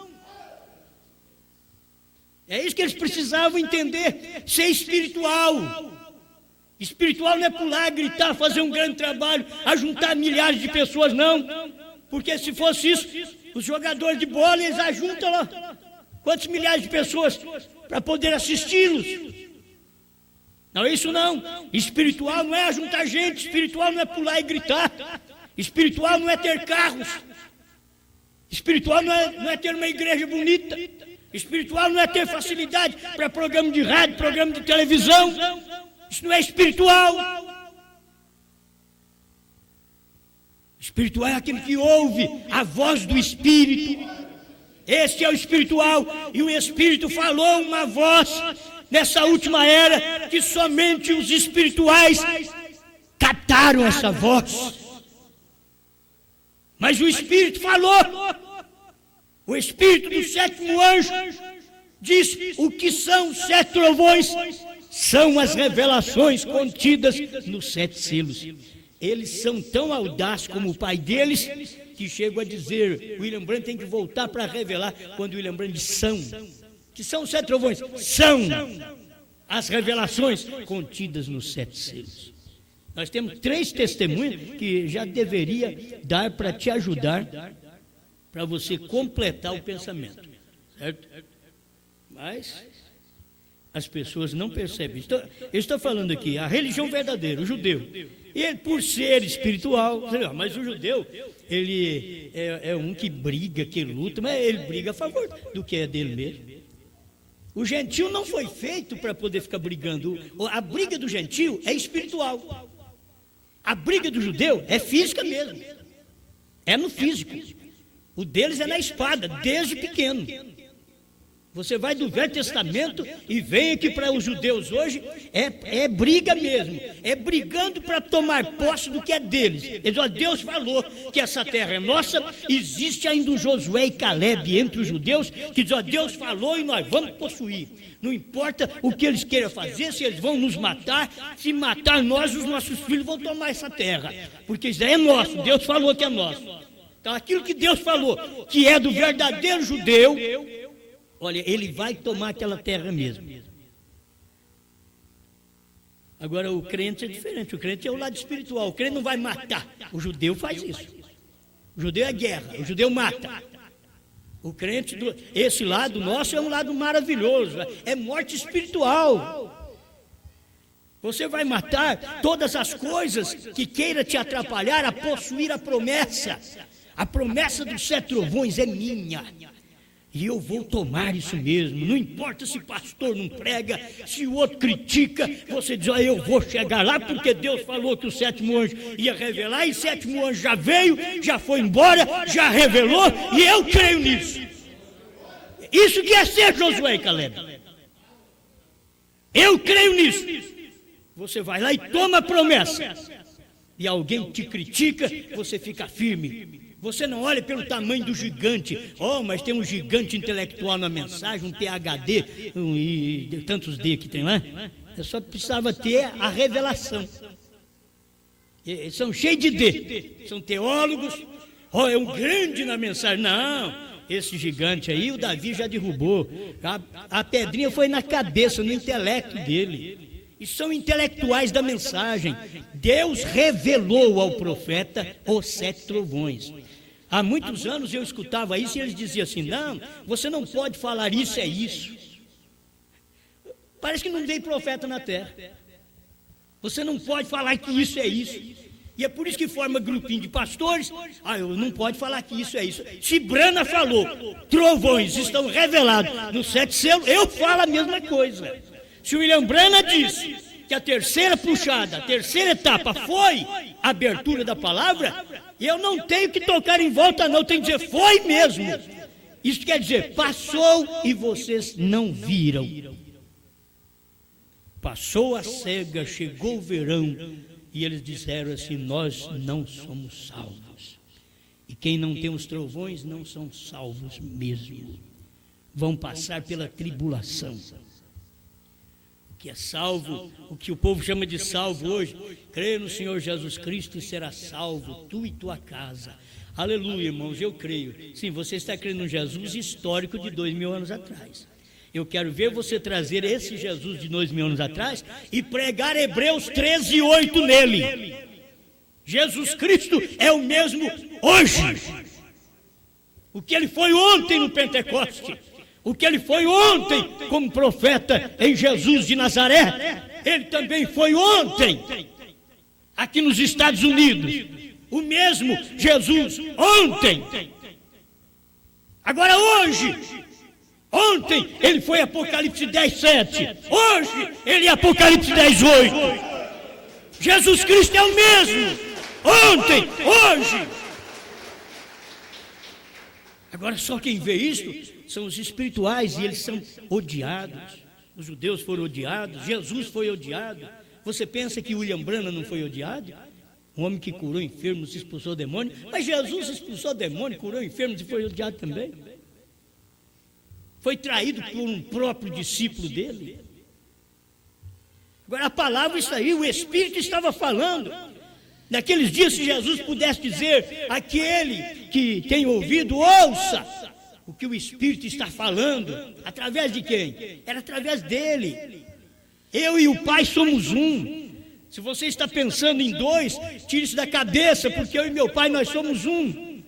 É isso que eles precisavam entender. Ser espiritual. Espiritual não é pular, gritar, fazer um grande trabalho, ajuntar milhares de pessoas, não. Porque se fosse isso, os jogadores de bola, eles ajuntam lá. Quantos milhares de pessoas para poder assisti-los? Não é isso não. Espiritual não é ajuntar gente, espiritual não é pular e gritar. Espiritual não é ter carros. Espiritual não é ter uma igreja bonita. Espiritual não é ter facilidade para programa de rádio, programa de televisão. Isso não é espiritual. Espiritual é aquele que ouve a voz do Espírito. Este é o espiritual. E o Espírito falou uma voz nessa última era que somente os espirituais captaram essa voz. Mas o Espírito falou. O Espírito do 7º anjo diz o que são os 7 trovões. São as revelações contidas nos 7 selos. Eles são tão audazes como o pai deles, que chegam a dizer, William Branham tem que voltar para revelar, quando William Branham diz são. Que são os 7 trovões? São as revelações contidas nos 7 selos. Nós temos 3 testemunhos que já deveria dar para te ajudar, para você completar o pensamento. Certo? Mas as pessoas não percebem. Eu estou falando aqui, a religião verdadeira, o judeu. Ele, por ser espiritual, mas o judeu, ele é um que briga, que luta, mas ele briga a favor do que é dele mesmo. O gentio não foi feito para poder ficar brigando. A briga do gentio é espiritual. A briga do judeu é física mesmo. É no físico. O deles é na espada, desde pequeno. Você vai do Velho Testamento e vem aqui para os judeus hoje, é briga mesmo. É brigando para tomar posse do que é deles. Eles, ó, Deus falou que essa terra é nossa. Existe ainda um Josué e Caleb entre os judeus que diz, ó, Deus falou e nós vamos possuir. Não importa o que eles queiram fazer, se eles vão nos matar, se matar nós, os nossos filhos vão tomar essa terra. Porque isso é nosso, Deus falou que é nosso. Então aquilo que Deus falou, que é do verdadeiro judeu, olha, ele vai tomar aquela terra mesmo. Agora o crente é diferente, o crente é o lado espiritual, o crente não vai matar, o judeu faz isso. O judeu é guerra, o judeu mata. O crente, esse lado nosso é um lado maravilhoso, é morte espiritual. Você vai matar todas as coisas que queira te atrapalhar a possuir a promessa. A promessa dos 7 trovões é minha. E eu vou tomar isso mesmo. Não importa se pastor não prega, se o outro critica, você diz, eu vou chegar lá porque Deus falou que o 7º anjo ia revelar, e o 7º anjo já veio, já foi embora, já revelou, e eu creio nisso. Isso que é ser Josué e Caleb. Eu creio nisso. Você vai lá e toma a promessa. E alguém te critica, você fica firme. Você não olha pelo tamanho do gigante. Oh, mas tem um gigante intelectual na mensagem, um PhD, e tantos D que tem lá. Eu só precisava ter a revelação. Eles são cheios de D. São teólogos. Oh, é um grande na mensagem. Não, esse gigante aí, o Davi já derrubou. A pedrinha foi na cabeça, no intelecto dele. E são intelectuais da mensagem. Deus revelou ao profeta os 7 trovões. Há muitos anos eu escutava isso e eles diziam assim, não, você não pode falar isso, é isso. Parece que não veio profeta na terra. Você não pode falar que isso é isso. E é por isso que forma grupinho de pastores. Eu não pode falar que isso é isso. Se Brana falou, trovões estão revelados nos 7 selos, eu falo a mesma coisa. Se o William Brana disse que a terceira puxada, a terceira etapa foi a abertura da palavra, eu não tenho que tocar em volta não, eu tenho que dizer, foi mesmo. Isso quer dizer, passou e vocês não viram. Passou a cega, chegou o verão, e eles disseram assim, nós não somos salvos. E quem não tem os trovões não são salvos mesmo. Vão passar pela tribulação. Que é salvo, o que o povo chama de salvo hoje, crê no Senhor Jesus Cristo e será salvo, tu e tua casa. Aleluia, irmãos, eu creio. Sim, você está crendo no Jesus histórico de 2000 anos atrás. Eu quero ver você trazer esse Jesus de 2000 anos atrás e pregar Hebreus 13:8 nele. Jesus Cristo é o mesmo hoje. O que ele foi ontem no Pentecoste. O que ele foi ontem como profeta em Jesus de Nazaré, ele também foi ontem aqui nos Estados Unidos. O mesmo Jesus ontem. Agora hoje, ontem ele foi Apocalipse 10:7. Hoje ele é Apocalipse 10:8. Jesus Cristo é o mesmo ontem, hoje. Agora só quem vê isto são os espirituais e eles são odiados. Os judeus foram odiados, Jesus foi odiado. Você pensa que William Branham não foi odiado? Um homem que curou enfermos, expulsou demônios, mas Jesus expulsou demônios, curou enfermos e foi odiado também. Foi traído por um próprio discípulo dele. Agora a palavra está aí, o Espírito estava falando. Naqueles dias, se Jesus pudesse dizer, aquele que tem ouvido, ouça o que o Espírito está falando. Através de quem? Era através dele. Eu e o Pai somos um. Se você está pensando em 2, tire isso da cabeça, porque eu e meu Pai nós somos um.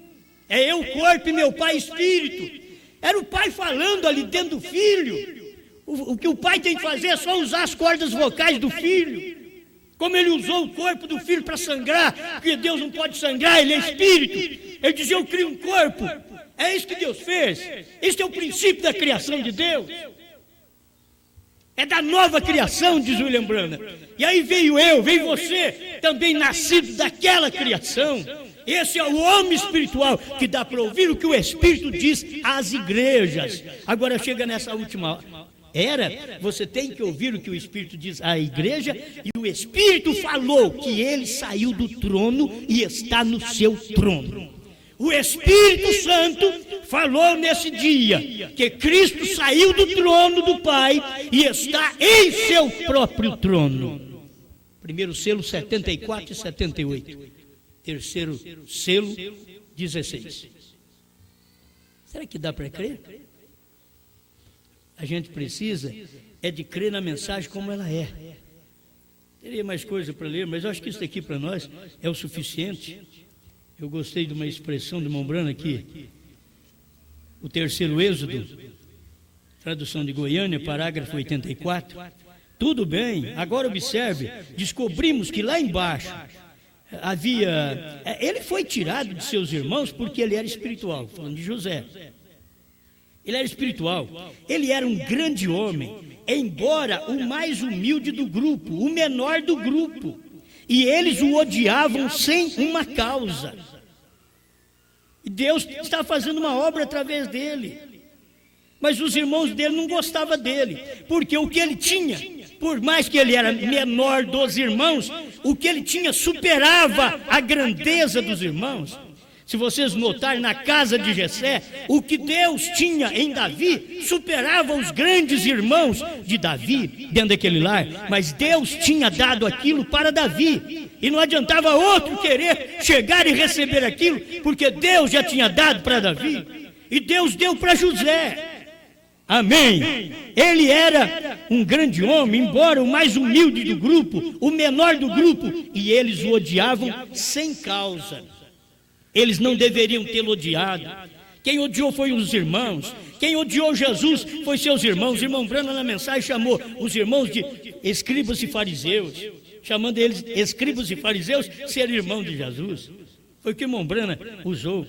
É eu corpo e meu Pai espírito. Era o Pai falando ali dentro do Filho. O que o Pai tem que fazer é só usar as cordas vocais do Filho. Como ele usou o corpo do Filho para sangrar, porque Deus não pode sangrar, ele é espírito. Ele dizia, eu crio um corpo. É isso que Deus fez. Este é o princípio da criação de Deus. É da nova criação, diz William Branham. E aí veio eu, veio você, também nascido daquela criação. Esse é o homem espiritual que dá para ouvir o que o Espírito diz às igrejas. Agora chega nessa última era, você tem que ouvir o que o Espírito diz à igreja, e o Espírito falou que ele saiu do trono e está no seu trono. O Espírito Santo falou nesse dia que Cristo saiu do trono do Pai e está em seu próprio trono. Primeiro selo 74 e 78. Terceiro selo 16. Será que dá para crer? A gente precisa é de crer na mensagem como ela é. Teria mais coisa para ler, mas eu acho que isso aqui para nós é o suficiente. Eu gostei de uma expressão do irmão Branham aqui. O terceiro Êxodo, tradução de Goiânia, parágrafo 84. Tudo bem, agora observe, descobrimos que lá embaixo havia... Ele foi tirado de seus irmãos porque ele era espiritual, falando de José. Ele era espiritual, ele era um grande homem, embora o mais humilde do grupo, o menor do grupo. E eles o odiavam sem uma causa. E Deus está fazendo uma obra através dele. Mas os irmãos dele não gostavam dele, porque o que ele tinha, por mais que ele era menor dos irmãos, o que ele tinha superava a grandeza dos irmãos. Se vocês notarem na casa de Jessé, o que Deus tinha em Davi superava os grandes irmãos de Davi dentro daquele lar, mas Deus tinha dado aquilo para Davi, e não adiantava outro querer chegar e receber aquilo, porque Deus já tinha dado para Davi, e Deus deu para José. Amém. Ele era um grande homem, embora o mais humilde do grupo, o menor do grupo, e eles o odiavam sem causa. Eles não deveriam tê-lo odiado. Quem odiou foi os irmãos. Quem odiou Jesus foi seus irmãos. O irmão Branham na mensagem chamou os irmãos de escribas e fariseus, chamando eles escribas e fariseus ser irmão de Jesus. Foi o que o irmão Branham usou.